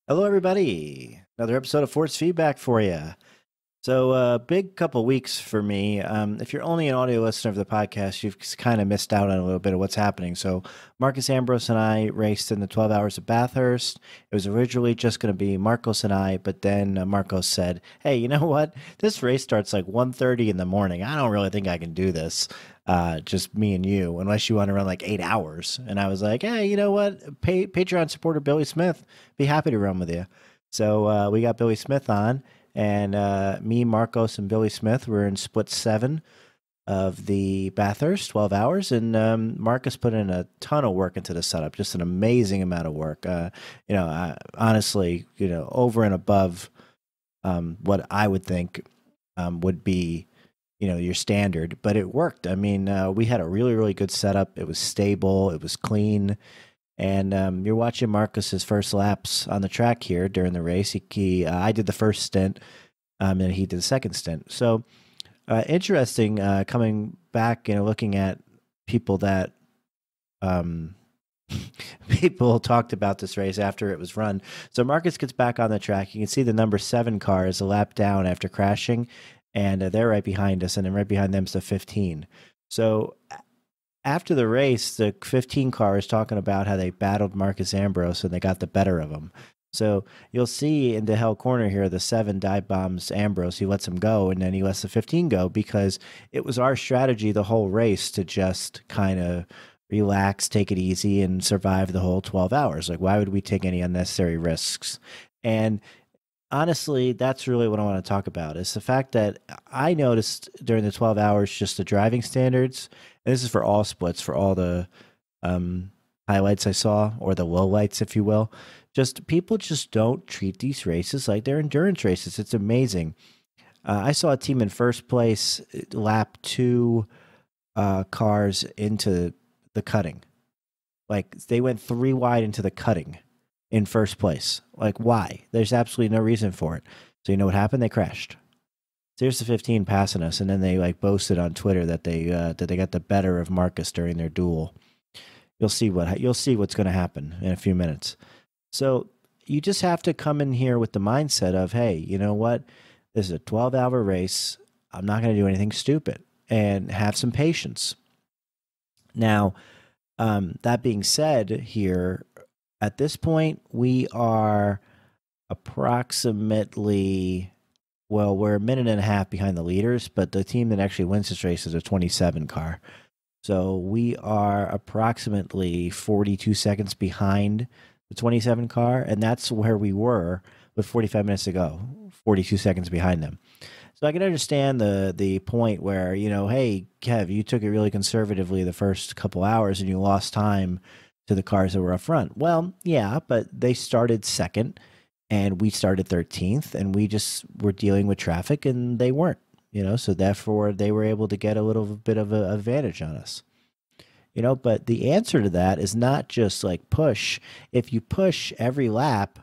Hello, everybody. Another episode of Force Feedback for you. So, big couple weeks for me. If you're only an audio listener of the podcast, you've kind of missed out on a little bit of what's happening. So, Marcos Ambrose and I raced in the 12 hours of Bathurst. It was originally just going to be Marcos and I, but then Marcos said, "Hey, you know what? This race starts like 1:30 in the morning. I don't really think I can do this. Just me and you, unless you want to run like 8 hours." And I was like, "Hey, you know what? Patreon supporter Billy Smith, be happy to run with you." So we got Billy Smith on. And me, Marcos, and Billy Smith were in split 7 of the Bathurst, 12 hours. And Marcus put in a ton of work into the setup, just an amazing amount of work. Honestly, over and above what I would think would be, your standard. But it worked. I mean, we had a really, really good setup. It was stable. It was clean. And you're watching Marcus's first laps on the track here during the race. I did the first stint, and he did the second stint. So interesting coming back, looking at people that people talked about this race after it was run. So Marcus gets back on the track. You can see the number 7 car is a lap down after crashing, and they're right behind us, and then right behind them is the 15. So after the race, the 15 car is talking about how they battled Marcos Ambrose and they got the better of him. So you'll see in the hell corner here, the 7 dive bombs Ambrose. He lets him go, and then he lets the 15 go because it was our strategy the whole race to just kind of relax, take it easy, and survive the whole 12 hours. Like, why would we take any unnecessary risks? And honestly, that's really what I want to talk about is the fact that I noticed during the 12 hours just the driving standards, and this is for all splits, for all the highlights I saw, or the lowlights, if you will. Just people just don't treat these races like they're endurance races. It's amazing. I saw a team in first place lap 2 cars into the cutting. Like, they went 3 wide into the cutting in first place. Like, why? There's absolutely no reason for it. So you know what happened? They crashed. So here's the 15 passing us, and then they like boasted on Twitter that they got the better of Marcus during their duel. You'll see what's going to happen in a few minutes. So you just have to come in here with the mindset of, hey, you know what? This is a 12-hour race. I'm not going to do anything stupid, and have some patience. Now, that being said, here at this point, we are approximately, well, we're a minute and a half behind the leaders, but the team that actually wins this race is a 27 car. So we are approximately 42 seconds behind the 27 car, and that's where we were with 45 minutes to go, 42 seconds behind them. So I can understand the point where, hey, Kev, you took it really conservatively the first couple hours and you lost time to the cars that were up front. Well, yeah, but they started second and we started 13th, and we just were dealing with traffic and they weren't, so therefore they were able to get a little bit of an advantage on us. But the answer to that is not just like push. If you push every lap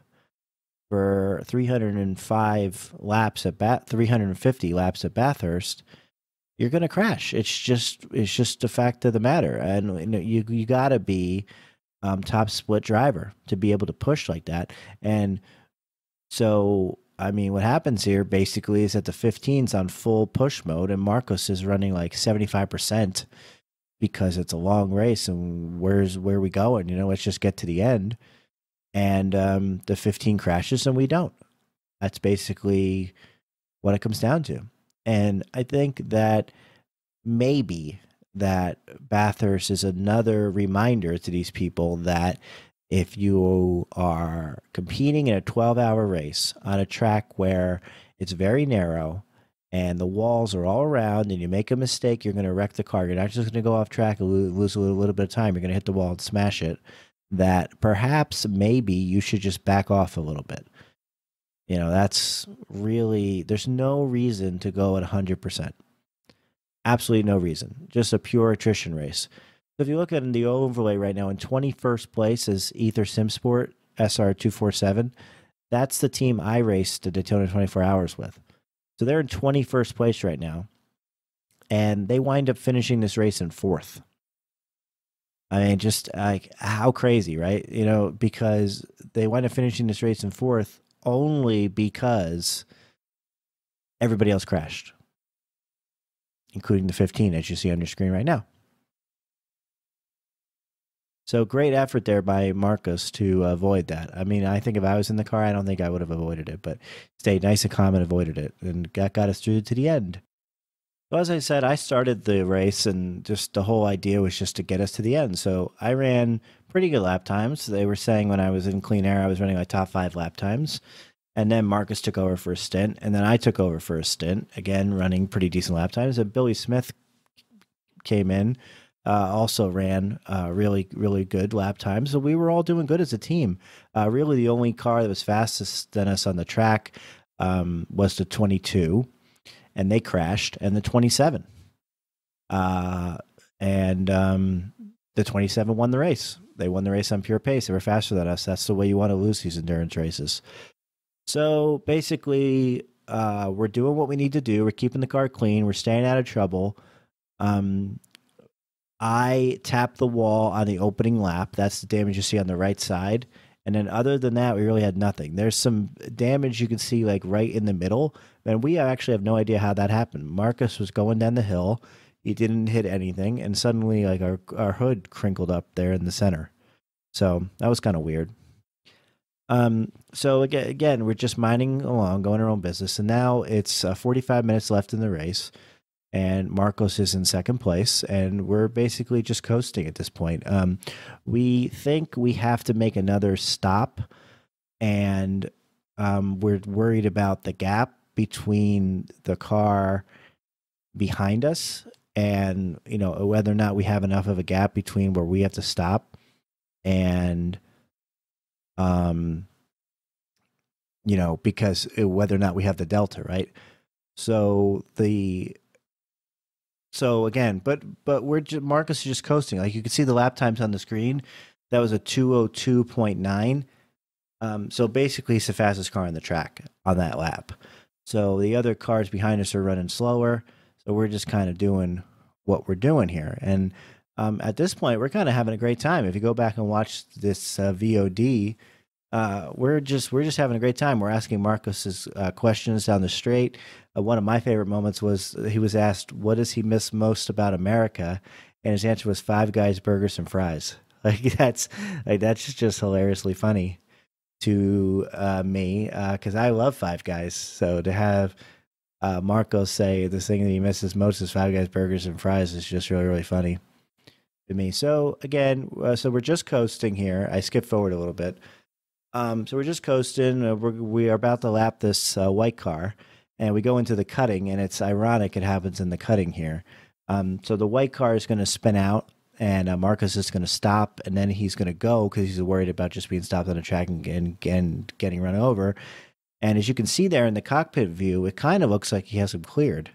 for 305 laps at 350 laps at Bathurst, you're going to crash. It's just a fact of the matter. And you got to be top split driver to be able to push like that. And so, I mean, what happens here basically is that the 15's on full push mode and Marcos is running like 75% because it's a long race and where are we going? Let's just get to the end. And the 15 crashes and we don't. That's basically what it comes down to. And I think that maybe that Bathurst is another reminder to these people that if you are competing in a 12-hour race on a track where it's very narrow and the walls are all around and you make a mistake, you're going to wreck the car. You're not just going to go off track and lose a little bit of time. You're going to hit the wall and smash it. That perhaps maybe you should just back off a little bit. That's really, there's no reason to go at 100%. Absolutely no reason. Just a pure attrition race. So if you look at the overlay right now, in 21st place is Ether SimSport SR247. That's the team I raced the Daytona 24 Hours with. So they're in 21st place right now. And they wind up finishing this race in 4th. I mean, just like how crazy, right? You know, because they wind up finishing this race in fourth only because everybody else crashed, including the 15, as you see on your screen right now. So great effort there by Marcos to avoid that. I mean, I think if I was in the car, I don't think I would have avoided it, but stayed nice and calm and avoided it, and got us through to the end. So as I said, I started the race, and just the whole idea was just to get us to the end. So I ran pretty good lap times. They were saying when I was in clean air, I was running my top 5 lap times. And then Marcus took over for a stint, and then I took over for a stint, again, running pretty decent lap times. And Billy Smith came in, also ran really, really good lap times. So we were all doing good as a team. Really, the only car that was fastest than us on the track was the 22, and they crashed, and the 27. The 27 won the race. They won the race on pure pace. They were faster than us. That's the way you want to lose these endurance races. So basically, we're doing what we need to do. We're keeping the car clean. We're staying out of trouble. I tapped the wall on the opening lap. That's the damage you see on the right side. And then other than that, we really had nothing. There's some damage you can see like right in the middle. And we actually have no idea how that happened. Marcus was going down the hill. He didn't hit anything. And suddenly like our hood crinkled up there in the center. So that was kind of weird. So again, we're just mining along, going our own business. And now it's 45 minutes left in the race. And Marcos is in second place, and we're basically just coasting at this point. We think we have to make another stop, and we're worried about the gap between the car behind us and, you know, whether or not we have enough of a gap between where we have to stop and, you know, because whether or not we have the delta, right? So again, but Marcus is just coasting. Like you can see the lap times on the screen. That was a 2:02.9. So basically, it's the fastest car on the track on that lap. So the other cars behind us are running slower. So we're just kind of doing what we're doing here. And at this point, we're kind of having a great time. If you go back and watch this VOD, we're just having a great time. We're asking Marcus's questions down the straight. One of my favorite moments was he was asked, what does he miss most about America? And his answer was Five Guys, burgers, and fries. That's just hilariously funny to me, because I love Five Guys. So to have Marcos say the thing that he misses most is Five Guys, burgers, and fries is just really, really funny to me. So again, so we're just coasting here. I skipped forward a little bit. So we're just coasting. We are about to lap this white car, and we go into the cutting, and it's ironic it happens in the cutting here. So the white car is going to spin out, and Marcus is going to stop, and then he's going to go because he's worried about just being stopped on the track and getting run over. And as you can see there in the cockpit view, it kind of looks like he has him cleared.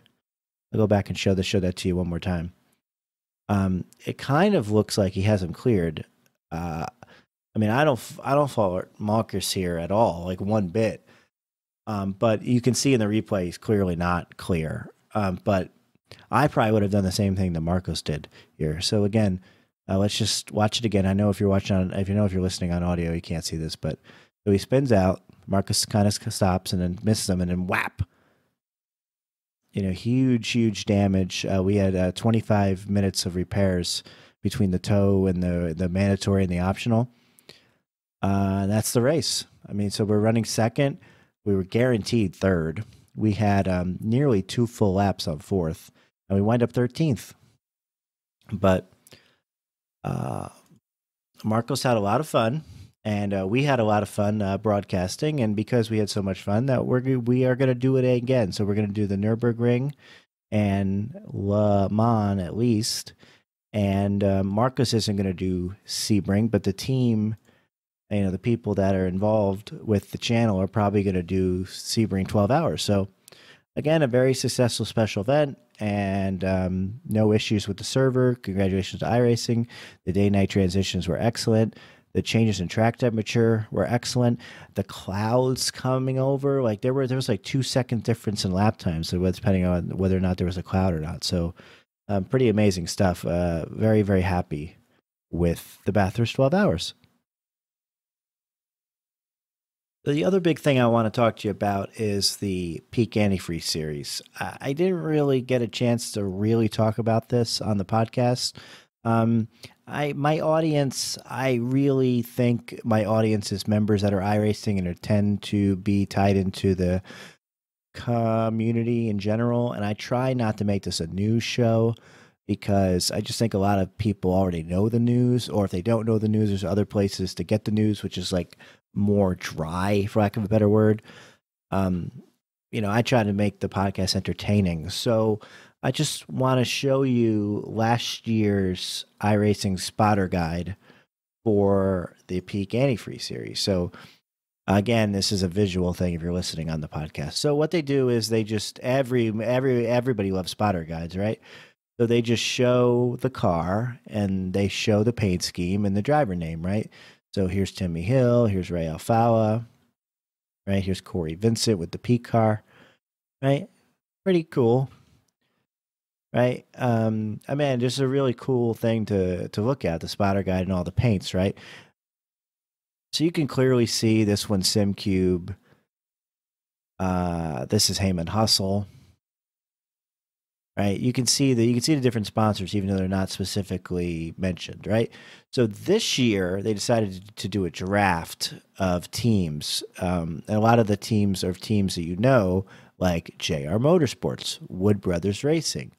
I'll go back and show that to you one more time. It kind of looks like he has him cleared. I mean, I don't fault Marcus here at all, like one bit. But you can see in the replay he's clearly not clear. But I probably would have done the same thing that Marcos did here. So again, let's just watch it again. I know if you're watching if you're listening on audio, you can't see this, but so he spins out. Marcus kind of stops and then misses him, and then whap. You know, huge damage. We had 25 minutes of repairs between the tow and the mandatory and the optional. That's the race. I mean, so we're running second. We were guaranteed third. We had nearly 2 full laps on fourth, and we wind up 13th. But Marcos had a lot of fun, and we had a lot of fun broadcasting. And because we had so much fun, that we are going to do it again. So we're going to do the Nürburgring and Le Mans at least. And Marcos isn't going to do Sebring, but the team, you know, the people that are involved with the channel are probably going to do Sebring 12 hours. So again, a very successful special event, and no issues with the server. Congratulations to iRacing. The day-night transitions were excellent. The changes in track temperature were excellent. The clouds coming over, like there was like 2-second difference in lap time, so depending on whether or not there was a cloud or not. So pretty amazing stuff. Very, very happy with the Bathurst 12 Hours. The other big thing I want to talk to you about is the Peak Antifreeze series. I didn't really get a chance to really talk about this on the podcast. My audience, I really think my audience is members that are iRacing and tend to be tied into the community in general. And I try not to make this a news show because I just think a lot of people already know the news, or if they don't know the news, there's other places to get the news, which is like more dry, for lack of a better word. You know, I try to make the podcast entertaining. So I just want to show you last year's iRacing spotter guide for the Peak Antifreeze series. So again, this is a visual thing if you're listening on the podcast. So what they do is they just everybody loves spotter guides, right? So they just show the car and they show the paint scheme and the driver name, right? So here's Timmy Hill, here's Ray Alfala, right? Here's Corey Vincent with the Peak car, right? Pretty cool, right? I mean, just a really cool thing to look at, the spotter guide and all the paints, right? So you can clearly see this one's SimCube. This is Heyman Hustle. Right, you can see the different sponsors, even though they're not specifically mentioned. Right, so this year they decided to do a draft of teams, and a lot of the teams are teams that you know, like JR Motorsports, Wood Brothers Racing,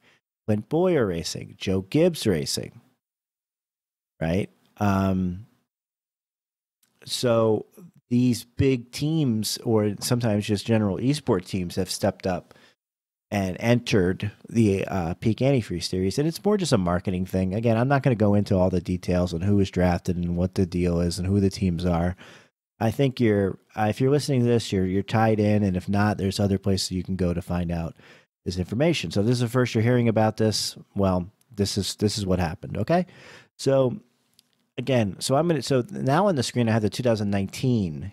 Clint Boyer Racing, Joe Gibbs Racing. Right, so these big teams, or sometimes just general esports teams, have stepped up and entered the Peak Antifreeze series. And it's more just a marketing thing. Again, I'm not going to go into all the details on who was drafted and what the deal is and who the teams are. I think if you're listening to this, you're tied in. And if not, there's other places you can go to find out this information. So this is the first you're hearing about this. Well, this is what happened. Okay. So again, so now on the screen, I have the 2019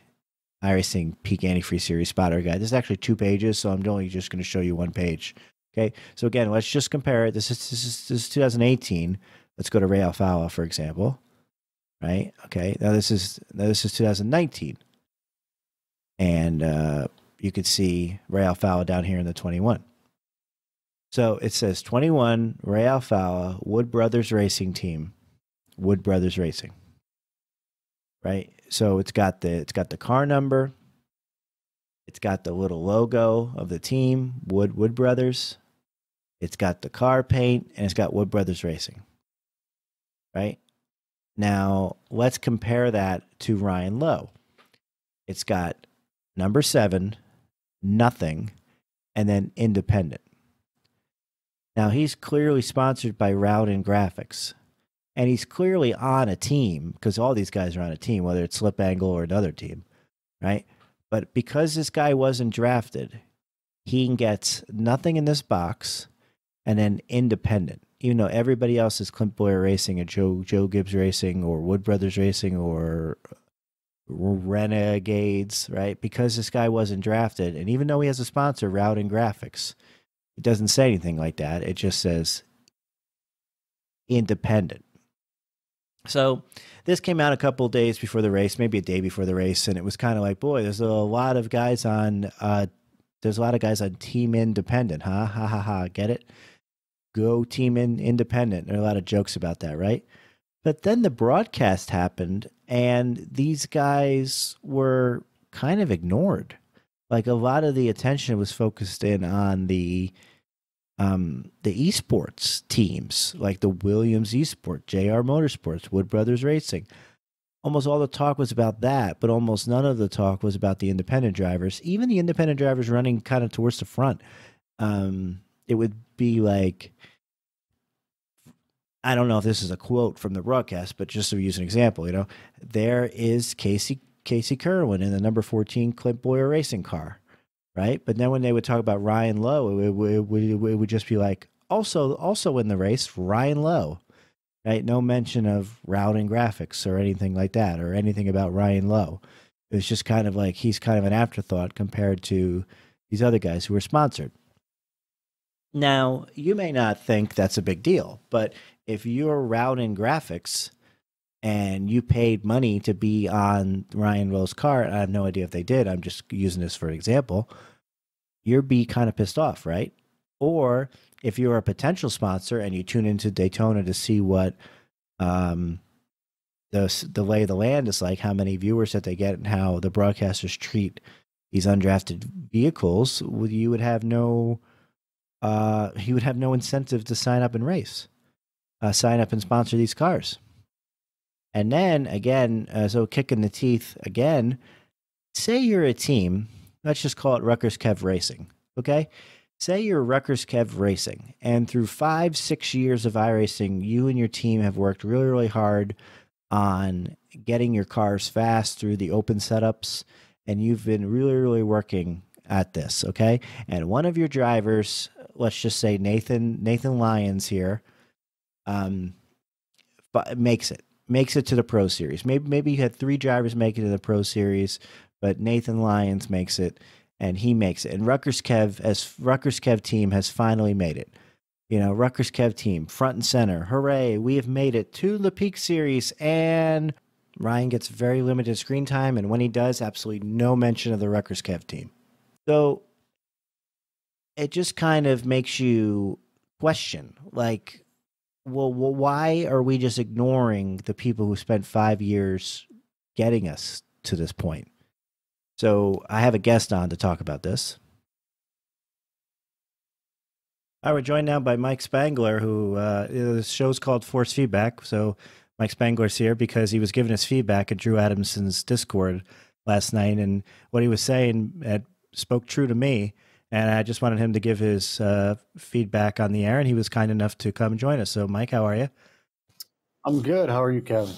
iRacing Peak Antifreeze series spotter guide. This is actually 2 pages, so I'm only just going to show you 1 page. Okay, so again, let's just compare it. This is 2018. Let's go to Ray Alfala, for example. Right? Okay, now this is 2019, and you can see Ray Alfala down here in the 21. So it says 21 Ray Alfala Wood Brothers Racing Team, Wood Brothers Racing. Right, so it's got the car number, it's got the little logo of the team, Wood Brothers, it's got the car paint, and it's got Wood Brothers Racing. Right, now let's compare that to Ryan Lowe. It's got number 7, nothing, and then independent. Now he's clearly sponsored by Rowden Graphics. And he's clearly on a team, because all these guys are on a team, whether it's Slip Angle or another team, right? But because this guy wasn't drafted, he gets nothing in this box and then independent. Even though everybody else is Clint Boyer Racing or Joe Gibbs Racing or Wood Brothers Racing or Renegades, right? Because this guy wasn't drafted, and even though he has a sponsor, Rowden Graphics, it doesn't say anything like that. It just says independent. So this came out a couple of days before the race, maybe a day before the race, and it was kind of like, boy, there's a lot of guys on Team Independent, huh? Ha ha ha, get it? Go Team Independent. There are a lot of jokes about that, right? But then the broadcast happened, and these guys were kind of ignored. Like, a lot of the attention was focused in on the esports teams, like the Williams Esport, JR Motorsports, Wood Brothers Racing. Almost all the talk was about that, but almost none of the talk was about the independent drivers. Even the independent drivers running kind of towards the front. It would be like, I don't know if this is a quote from the broadcast, but just to use an example, you know, there is Casey Kerwin in the number 14 Clint Boyer Racing car. Right, but then when they would talk about Ryan Lowe, it would just be like, also in the race, Ryan Lowe, right? No mention of Rowden Graphics or anything like that, or anything about Ryan Lowe. It was just kind of like he's kind of an afterthought compared to these other guys who were sponsored. Now, you may not think that's a big deal, but if you're Rowden Graphics, and you paid money to be on Ryan Will's car, I have no idea if they did, I'm just using this for an example, you're be kind of pissed off, right? Or if you're a potential sponsor and you tune into Daytona to see what the lay of the land is like, how many viewers that they get, and how the broadcasters treat these undrafted vehicles, you would have no incentive to sign up and race, sign up and sponsor these cars. And then again, so kick in the teeth again, say you're a team, let's just call it RutgersKev Racing, okay? Say you're RutgersKev Racing, and through 5-6 years of iRacing, you and your team have worked really, really hard on getting your cars fast through the open setups, and you've been really, really working at this, okay? And one of your drivers, let's just say Nathan Lyons here, but makes it to the Pro Series. Maybe you had 3 drivers make it to the Pro Series, but Nathan Lyons makes it, and he makes it. And RutgersKev team has finally made it. You know, RutgersKev team, front and center. Hooray, we have made it to the Peak Series. And Ryan gets very limited screen time, and when he does, absolutely no mention of the RutgersKev team. So it just kind of makes you question, like, well, why are we just ignoring the people who spent 5 years getting us to this point? So I have a guest on to talk about this. We're joined now by Mike Spangler, who the show's called Force Feedback. So Mike Spangler's here because he was giving us feedback at Drew Adamson's Discord last night, and what he was saying spoke true to me. And I just wanted him to give his feedback on the air, and he was kind enough to come join us. So, Mike, how are you? I'm good. How are you, Kevin?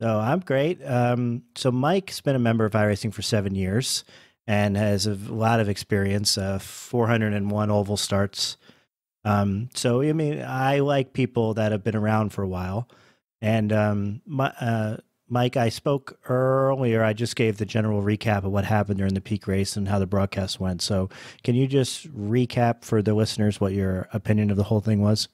Oh, I'm great. So Mike's been a member of iRacing for 7 years and has a lot of experience, 401 oval starts. So, I mean, I like people that have been around for a while. And Mike, I spoke earlier. I just gave the general recap of what happened during the peak race and how the broadcast went. So can you just recap for the listeners what your opinion of the whole thing was?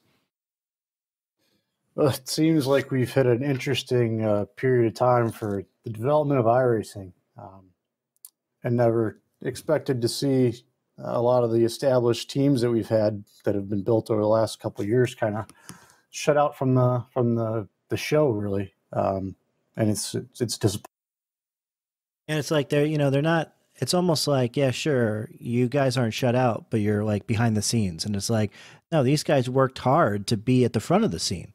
Well, it seems like we've hit an interesting period of time for the development of iRacing, and never expected to see a lot of the established teams that we've had that have been built over the last couple of years kind of shut out from the show, really. And it's disappointing. And it's like they're not, it's almost like, yeah, sure, you guys aren't shut out, but you're like behind the scenes. And it's like, no, these guys worked hard to be at the front of the scene.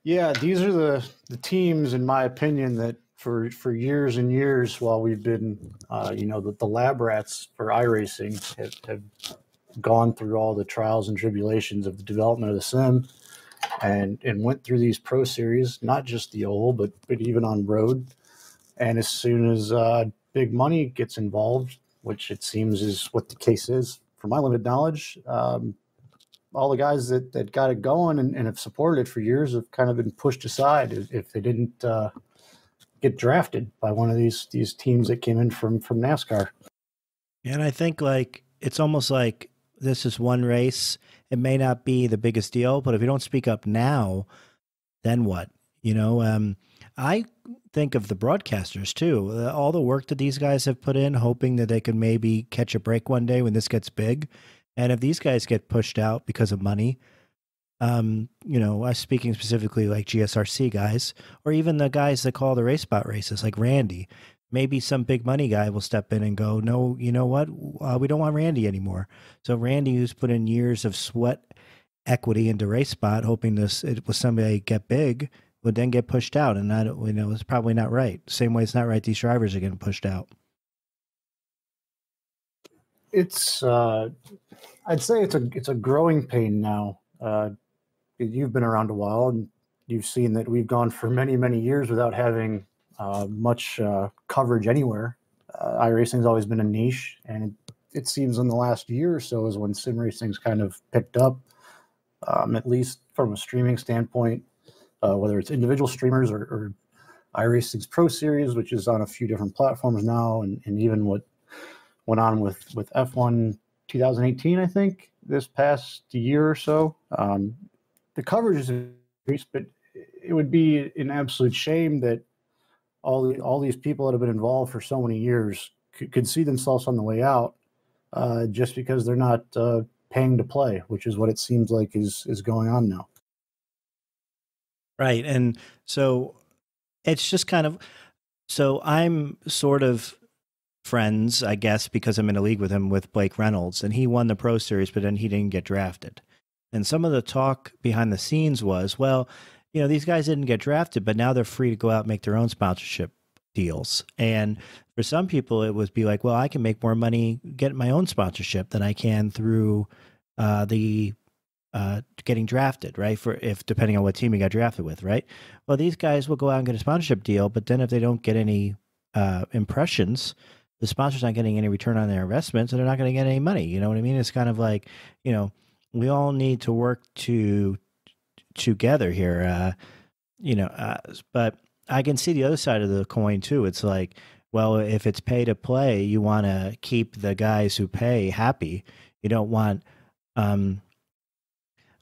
Yeah, these are the teams, in my opinion, that for years and years, while we've been, the lab rats for iRacing have gone through all the trials and tribulations of the development of the sim, and went through these Pro Series, not just the oval, but even on road. And as soon as big money gets involved, which it seems is what the case is, from my limited knowledge, all the guys that got it going and have supported it for years have kind of been pushed aside if they didn't get drafted by one of these teams that came in from NASCAR. And I think like it's almost like this is one race. It may not be the biggest deal, but if you don't speak up now, then what? You know, I think of the broadcasters too. All the work that these guys have put in, hoping that they could maybe catch a break one day when this gets big. And if these guys get pushed out because of money, I'm speaking specifically like GSRC guys, or even the guys that call the race spot races, like Randy. Maybe some big money guy will step in and go, no, you know what? We don't want Randy anymore. So Randy, who's put in years of sweat equity into race spot, hoping it was somebody get big, would then get pushed out. And it's probably not right. Same way it's not right these drivers are getting pushed out. It's I'd say it's a growing pain now. You've been around a while, and you've seen that we've gone for many, many years without having much coverage anywhere. iRacing's always been a niche, and it seems in the last year or so is when sim racing's kind of picked up, at least from a streaming standpoint, whether it's individual streamers or iRacing's Pro Series, which is on a few different platforms now, and even what went on with F1 2018, I think, this past year or so. The coverage is increased, but it would be an absolute shame that all these people that have been involved for so many years could see themselves on the way out just because they're not paying to play, which is what it seems like is going on now. Right. And so it's just kind of, so I'm sort of friends, I guess, because I'm in a league with him, with Blake Reynolds, and he won the Pro Series, but then he didn't get drafted. And some of the talk behind the scenes was, well, you know, these guys didn't get drafted, but now they're free to go out and make their own sponsorship deals. And for some people, it would be like, well, I can make more money getting my own sponsorship than I can through getting drafted, right? For if depending on what team you got drafted with, right? Well, these guys will go out and get a sponsorship deal, but then if they don't get any impressions, the sponsor's not getting any return on their investment, so they're not going to get any money. You know what I mean? It's kind of like, you know, we all need to work together here, you know. But I can see the other side of the coin too. It's like, well, if it's pay to play, you want to keep the guys who pay happy. You don't want,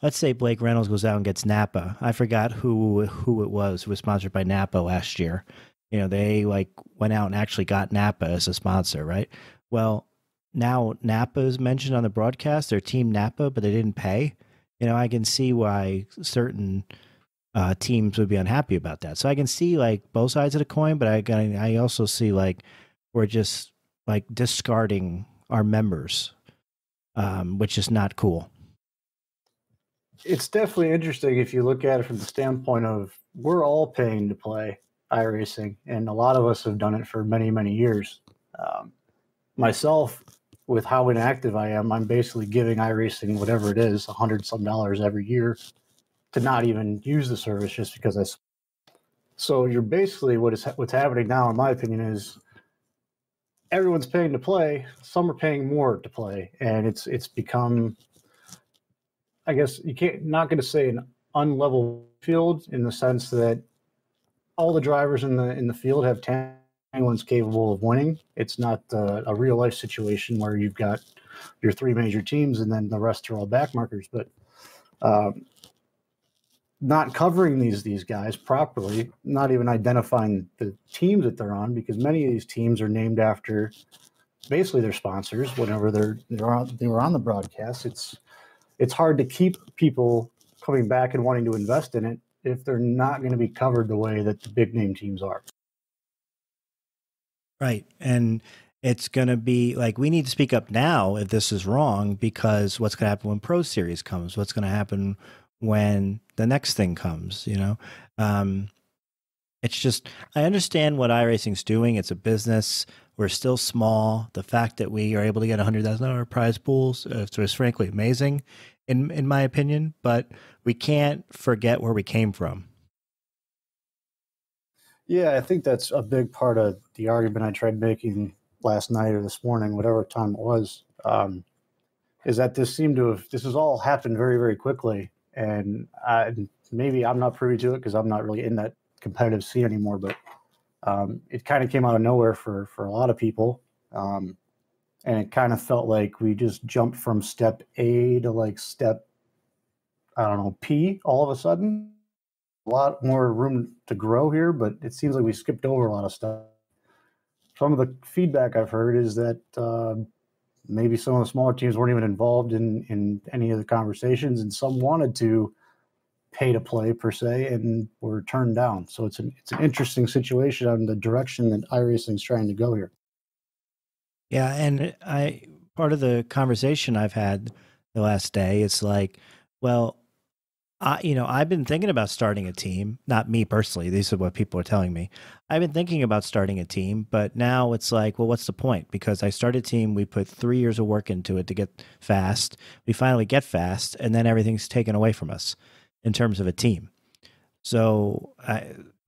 let's say Blake Reynolds goes out and gets Napa. I forgot who it was who was sponsored by Napa last year. You know, they like went out and actually got Napa as a sponsor, right? Well, now Napa is mentioned on the broadcast. They're Team Napa, but they didn't pay. You know, I can see why certain teams would be unhappy about that. So I can see like both sides of the coin, but I also see like we're just like discarding our members, which is not cool. It's definitely interesting if you look at it from the standpoint of we're all paying to play iRacing, and a lot of us have done it for many, many years. Myself, with how inactive I am, I'm basically giving iRacing whatever it is, $100-some every year, to not even use the service just because So you're basically what's happening now, in my opinion, is everyone's paying to play. Some are paying more to play, and it's become, I guess not going to say an unlevel field in the sense that all the drivers in the field have talent. Anyone's capable of winning. It's not a real life situation where you've got your three major teams and then the rest are all backmarkers. But not covering these guys properly, not even identifying the teams that they're on, because many of these teams are named after basically their sponsors. Whenever they were on the broadcast, it's hard to keep people coming back and wanting to invest in it if they're not going to be covered the way that the big name teams are. Right. And it's going to be like, we need to speak up now if this is wrong, because what's going to happen when Pro Series comes? What's going to happen when the next thing comes? You know, it's just, I understand what iRacing's doing. It's a business. We're still small. The fact that we are able to get $100,000 prize pools is frankly amazing, in my opinion, but we can't forget where we came from. Yeah, I think that's a big part of the argument I tried making last night or this morning, whatever time it was, is that this has all happened very, very quickly. And maybe I'm not privy to it because I'm not really in that competitive scene anymore, but it kind of came out of nowhere for a lot of people. And it kind of felt like we just jumped from step A to like step, I don't know, P all of a sudden. A lot more room to grow here, but it seems like we skipped over a lot of stuff. Some of the feedback I've heard is that maybe some of the smaller teams weren't even involved in any of the conversations, and some wanted to pay to play per se and were turned down. So it's an interesting situation on the direction that iRacing is trying to go here. Yeah, and part of the conversation I've had the last day, it's like, well, I've been thinking about starting a team, not me personally. These are what people are telling me. I've been thinking about starting a team, but now it's like, well, what's the point? Because I started a team, we put 3 years of work into it to get fast. We finally get fast, and then everything's taken away from us in terms of a team. So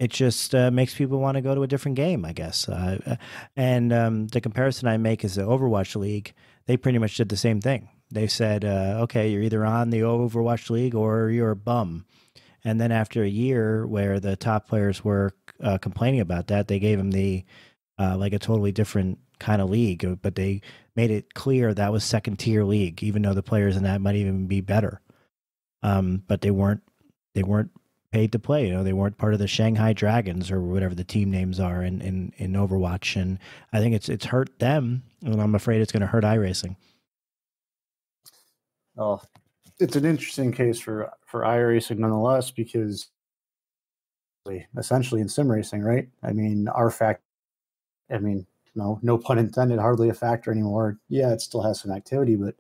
it just makes people want to go to a different game, I guess. And the comparison I make is the Overwatch League. They pretty much did the same thing. They said, okay, you're either on the Overwatch League or you're a bum. And then after a year where the top players were complaining about that, they gave them the like a totally different kind of league, but they made it clear that was second tier league, even though the players in that might even be better. But they weren't paid to play. You know, they weren't part of the Shanghai Dragons or whatever the team names are in Overwatch, and I think it's hurt them, and I'm afraid it's going to hurt iRacing. Oh, it's an interesting case for iRacing nonetheless, because essentially in sim racing, right? I mean, no pun intended, hardly a factor anymore. Yeah, it still has some activity, but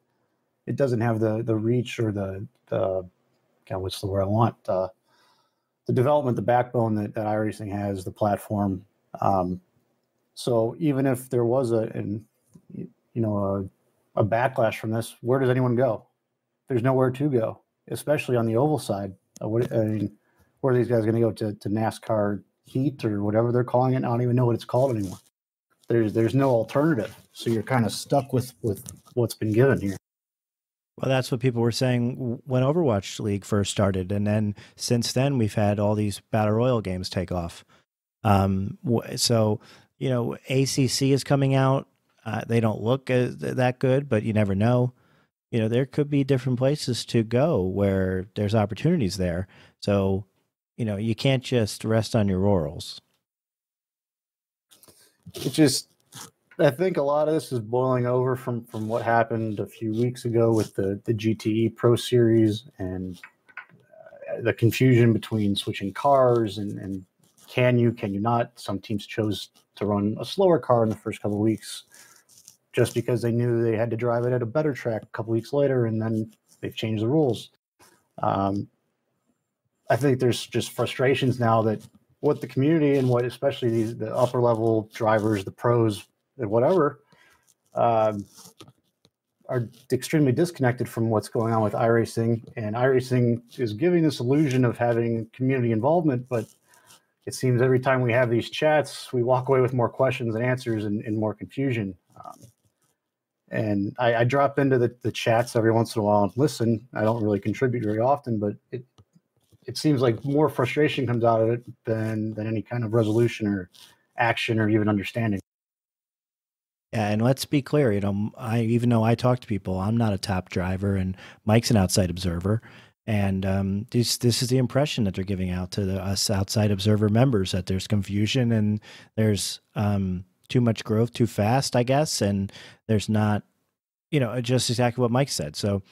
it doesn't have the reach or the God, what's the word I want? The development, the backbone that iRacing has, the platform. So even if there was a backlash from this, where does anyone go? There's nowhere to go, especially on the oval side. Where are these guys going to go to NASCAR Heat or whatever they're calling it? I don't even know what it's called anymore. There's no alternative, so you're kind of stuck with what's been given here. Well, that's what people were saying when Overwatch League first started, and then since then we've had all these battle royale games take off. So you know, ACC is coming out. They don't look that good, but you never know. You know, there could be different places to go where there's opportunities there. So, you know, you can't just rest on your laurels. I think a lot of this is boiling over from what happened a few weeks ago with the GTE Pro Series and the confusion between switching cars and can you not. Some teams chose to run a slower car in the first couple of weeks just because they knew they had to drive it at a better track a couple weeks later, and then they've changed the rules. I think there's just frustrations now that what the community and what especially the upper level drivers, the pros, and whatever, are extremely disconnected from what's going on with iRacing. And iRacing is giving this illusion of having community involvement, but it seems every time we have these chats, we walk away with more questions and answers and more confusion. And I drop into the chats every once in a while and listen. I don't really contribute very often, but it seems like more frustration comes out of it than any kind of resolution or action or even understanding. Yeah, and let's be clear, you know, even though I talk to people, I'm not a top driver, and Mike's an outside observer. And this is the impression that they're giving out to us outside observer members, that there's confusion and there's too much growth too fast, I guess, and there's not, you know, just exactly what Mike said. So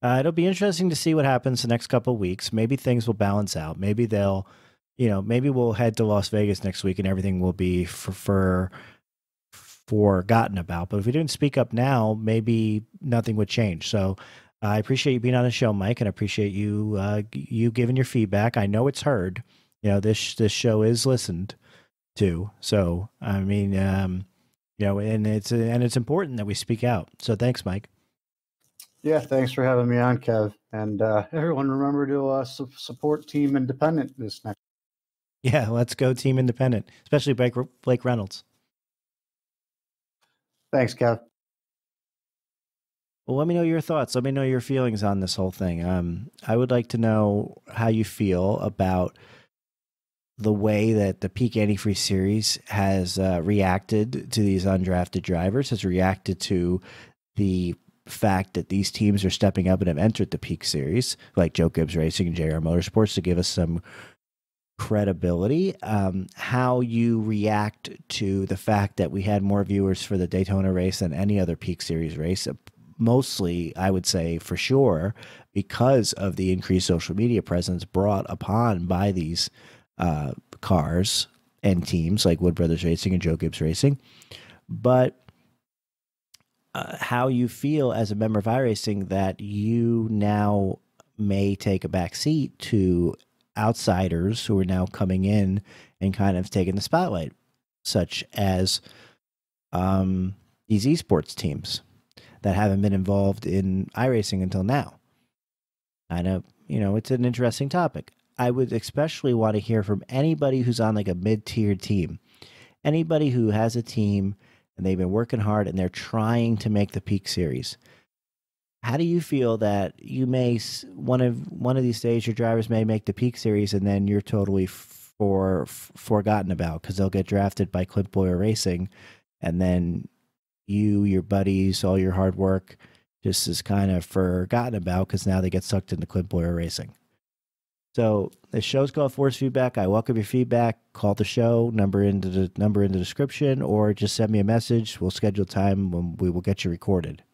it'll be interesting to see what happens the next couple of weeks. Maybe things will balance out. Maybe they'll, you know, maybe we'll head to Las Vegas next week and everything will be forgotten about. But if we didn't speak up now, maybe nothing would change. So I appreciate you being on the show, Mike, and I appreciate you you giving your feedback. I know it's heard. You know, this show is listened to. So I mean, you know, and it's important that we speak out. So thanks, Mike. Yeah, thanks for having me on, Kev. And everyone, remember to support Team Independent this next. Yeah, let's go Team Independent, especially Blake Reynolds. Thanks, Kev. Well, let me know your thoughts. Let me know your feelings on this whole thing. I would like to know how you feel about the way that the Peak Antifreeze series has reacted to these undrafted drivers, has reacted to the fact that these teams are stepping up and have entered the Peak series, like Joe Gibbs Racing and JR Motorsports, to give us some credibility. How you react to the fact that we had more viewers for the Daytona race than any other Peak Series race. Mostly, I would say for sure, because of the increased social media presence brought upon by these cars and teams like Wood Brothers Racing and Joe Gibbs Racing. But how you feel as a member of iRacing that you now may take a back seat to outsiders who are now coming in and kind of taking the spotlight, such as these esports teams that haven't been involved in iRacing until now. I know, you know, it's an interesting topic. I would especially want to hear from anybody who's on like a mid-tier team, anybody who has a team and they've been working hard and they're trying to make the Peak Series. How do you feel that you may one of these days your drivers may make the Peak Series and then you're totally forgotten about because they'll get drafted by Clint Boyer Racing, and then you, your buddies, all your hard work just is kind of forgotten about because now they get sucked into Clint Boyer Racing? So the show's called Force Feedback. I welcome your feedback. Call the show, number in the description, or just send me a message. We'll schedule time when we will get you recorded.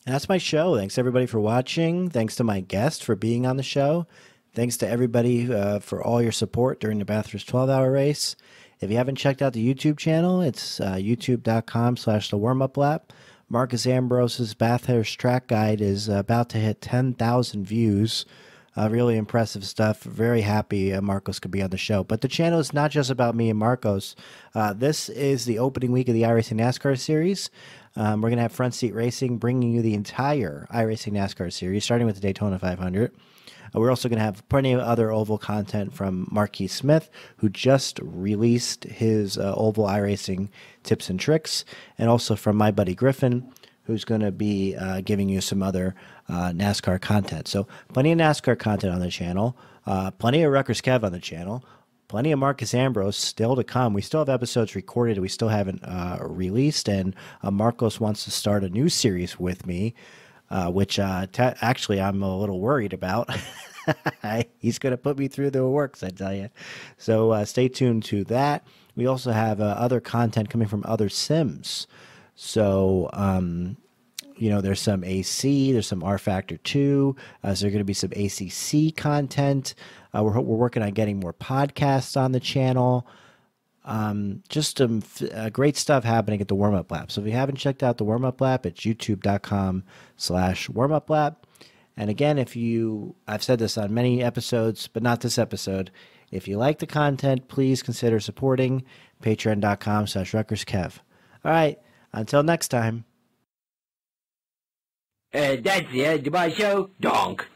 And that's my show. Thanks everybody for watching. Thanks to my guest for being on the show. Thanks to everybody for all your support during the Bathurst 12-hour race. If you haven't checked out the YouTube channel, it's youtube.com/the Warmup Lap. Marcos Ambrose's Bathurst track guide is about to hit 10,000 views. Really impressive stuff. Very happy Marcos could be on the show. But the channel is not just about me and Marcos. This is the opening week of the iRacing NASCAR series. We're going to have Front Seat Racing bringing you the entire iRacing NASCAR series, starting with the Daytona 500. We're also going to have plenty of other oval content from Marquis Smith, who just released his oval iRacing tips and tricks, and also from my buddy Griffin, who's going to be giving you some other NASCAR content. So plenty of NASCAR content on the channel, plenty of RutgersKev on the channel, plenty of Marcos Ambrose still to come. We still have episodes recorded we still haven't released, and Marcos wants to start a new series with me, which actually I'm a little worried about. He's going to put me through the works, I tell you. So stay tuned to that. We also have other content coming from other sims. So, you know, there's some AC, there's some R Factor 2. So there's going to be some ACC content. We're working on getting more podcasts on the channel. Just some great stuff happening at the Warmup Lap. So if you haven't checked out the Warmup Lap, it's youtube.com/warmuplap. And again, I've said this on many episodes, but not this episode. If you like the content, please consider supporting patreon.com/RutgersKev. All right. Until next time. That's the end of my show. Donk.